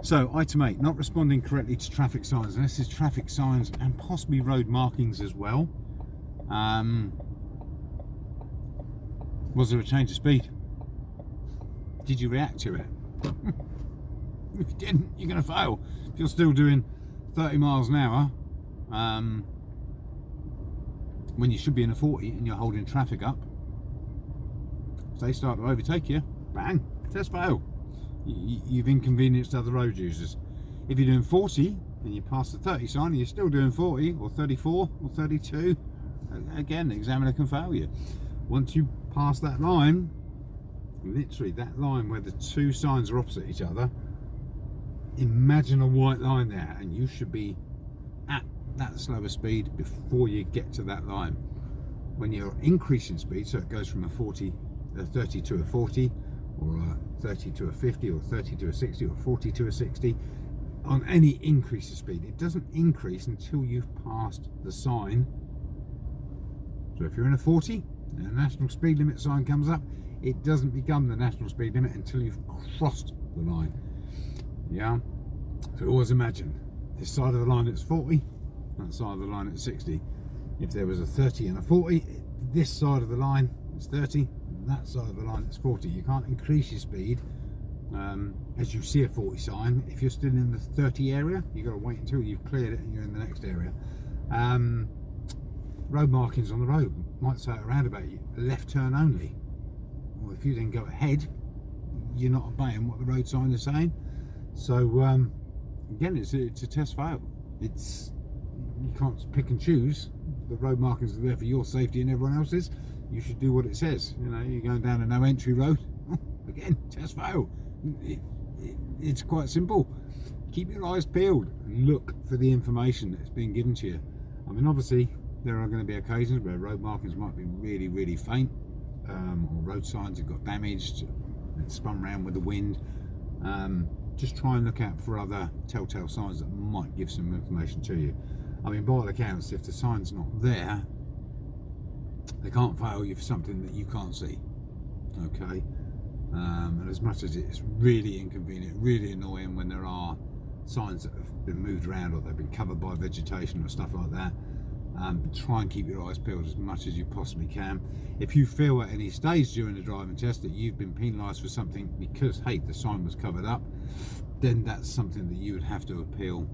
So, item 8, not responding correctly to traffic signs. And this is traffic signs and possibly road markings as well. Was there a change of speed? Did you react to it? If you didn't, you're going to fail. If you're still doing 30 miles an hour, when you should be in a 40 and you're holding traffic up, if they start to overtake you, bang, test fail. You've inconvenienced other road users. If you're doing 40 and you pass the 30 sign and you're still doing 40 or 34 or 32, again, the examiner can fail you. Once you pass that line, literally that line where the two signs are opposite each other, imagine a white line there, and you should be at that slower speed before you get to that line. When you're increasing speed, so it goes from a 30 to a 40, or a 30 to a 50, or 30 to a 60, or 40 to a 60, on any increase of speed, it doesn't increase until you've passed the sign. So if you're in a 40 and a national speed limit sign comes up, it doesn't become the national speed limit until you've crossed the line. Yeah, so always imagine this side of the line it's 40, that side of the line it's 60. If there was a 30 and a 40, this side of the line is 30, that side of the line it's 40. You can't increase your speed as you see a 40 sign. If you're still in the 30 area, you've got to wait until you've cleared it and you're in the next area. Road markings on the road might say around about you, left turn only. Well, if you then go ahead, you're not obeying what the road sign is saying. So again, it's a test fail. You can't pick and choose. The road markings are there for your safety and everyone else's. You should do what it says. You know, you're going down a no entry road. Again, test fail. It's quite simple. Keep your eyes peeled. Look for the information that's being given to you. I mean, obviously, there are going to be occasions where road markings might be really, really faint, or road signs have got damaged and spun around with the wind. Just try and look out for other telltale signs that might give some information to you. I mean, by all accounts, if the sign's not there, they can't fail you for something that you can't see. Okay, and as much as it's really inconvenient, really annoying when there are signs that have been moved around or they've been covered by vegetation or stuff like that, try and keep your eyes peeled as much as you possibly can. If you feel at any stage during the driving test that you've been penalised for something because, hey, the sign was covered up, then that's something that you would have to appeal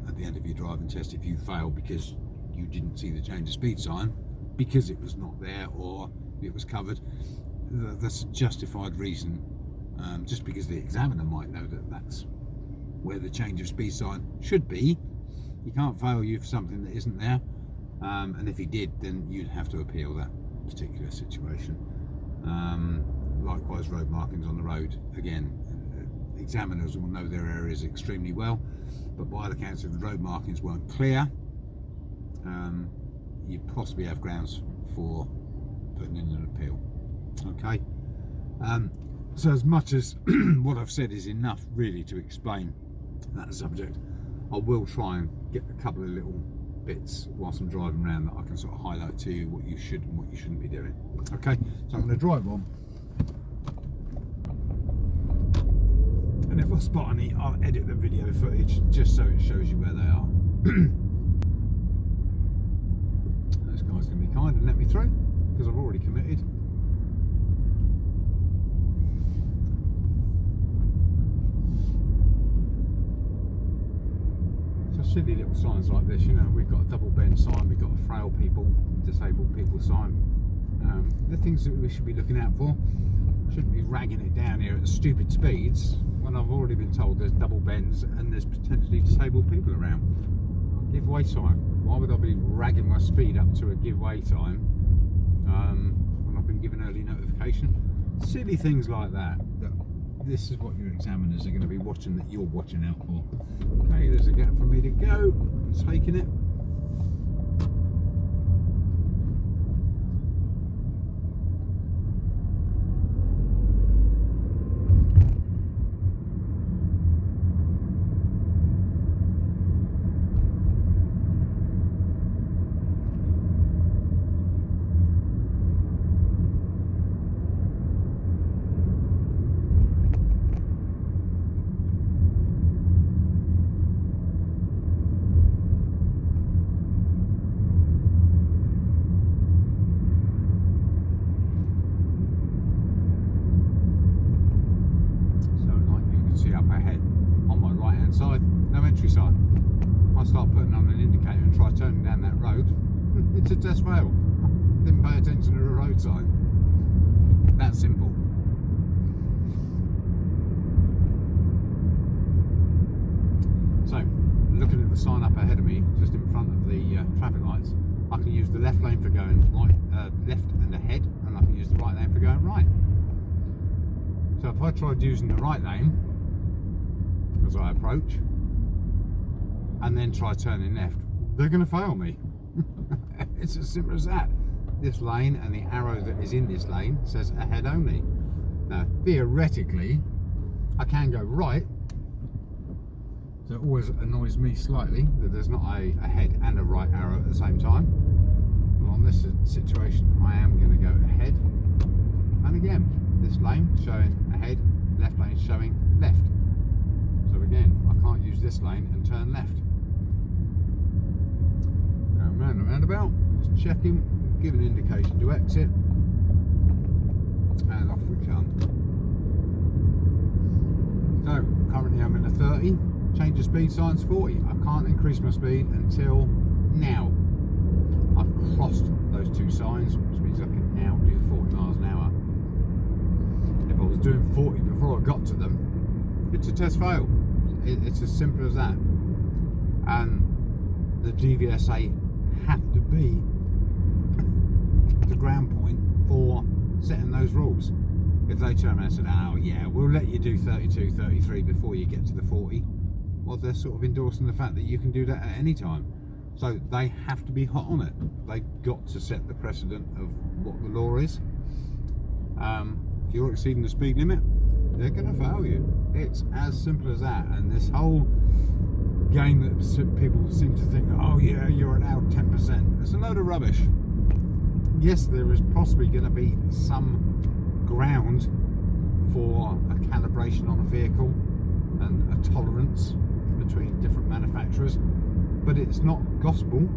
at the end of your driving test if you fail because you didn't see the change of speed sign because it was not there or it was covered. That's a justified reason, just because the examiner might know that that's where the change of speed sign should be. He can't fail you for something that isn't there, and if he did, then you'd have to appeal that particular situation. Likewise, road markings on the road. Again, examiners will know their areas extremely well, but by all accounts, if the road markings weren't clear, you possibly have grounds for putting in an appeal. Okay, so as much as what I've said is enough really to explain that subject, I will try and get a couple of little bits whilst I'm driving around that I can sort of highlight to you what you should and what you shouldn't be doing. Okay, so I'm going to drive on, and if I spot any, I'll edit the video footage just so it shows you where they are. This guy's going to be kind and let me through because I've already committed. Silly little signs like this, you know, we've got a double bend sign, we've got a frail people, disabled people sign. The things that we should be looking out for. Shouldn't be ragging it down here at stupid speeds when I've already been told there's double bends and there's potentially disabled people around. Giveaway time. Why would I be ragging my speed up to a giveaway time when I've been given early notification? Silly things like that. This is what your examiners are going to be watching, that you're watching out for. Okay, there's a gap for me to go. I'm taking it. hand side, no entry sign. I start putting on an indicator and try turning down that road. It's a test fail. Didn't pay attention to the road sign. That simple. So, looking at the sign up ahead of me, just in front of the traffic lights, I can use the left lane for going left and ahead, and I can use the right lane for going right. So if I tried using the right lane as I approach, and then try turning left, they're going to fail me. It's as simple as that. This lane and the arrow that is in this lane says ahead only. Now, theoretically, I can go right. So it always annoys me slightly that there's not a ahead and a right arrow at the same time. But on this situation, I am going to go ahead. And again, this lane showing ahead, left lane showing left. So again, I can't use this lane and turn left. Going round and roundabout, just checking, give an indication to exit, and off we come. So currently I'm in a 30. Change the speed sign's 40. I can't increase my speed until now. I've crossed those two signs, which means I can now do 40 miles an hour. If I was doing 40 before I got to them, it's a test fail. It's as simple as that. And the DVSA have to be the ground point for setting those rules. If they turn around and said, oh yeah, we'll let you do 32, 33 before you get to the 40, well, they're sort of endorsing the fact that you can do that at any time. So they have to be hot on it. They've got to set the precedent of what the law is. If you're exceeding the speed limit, they're going to fail you. It's as simple as that. And this whole game that people seem to think, oh yeah, you're allowed 10%. It's a load of rubbish. Yes, there is possibly going to be some ground for a calibration on a vehicle and a tolerance between different manufacturers, but it's not gospel.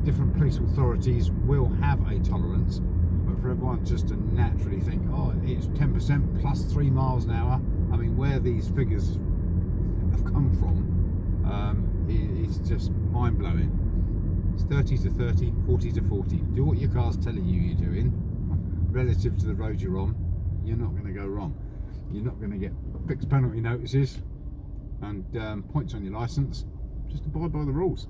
Different police authorities will have a tolerance, but for everyone just to naturally think, oh, it's 10% plus 3 miles an hour, I mean, where these figures have come from, it's just mind-blowing. It's 30 to 30, 40 to 40. Do what your car's telling you you're doing relative to the road you're on. You're not going to go wrong. You're not going to get fixed penalty notices and points on your licence. Just abide by the rules.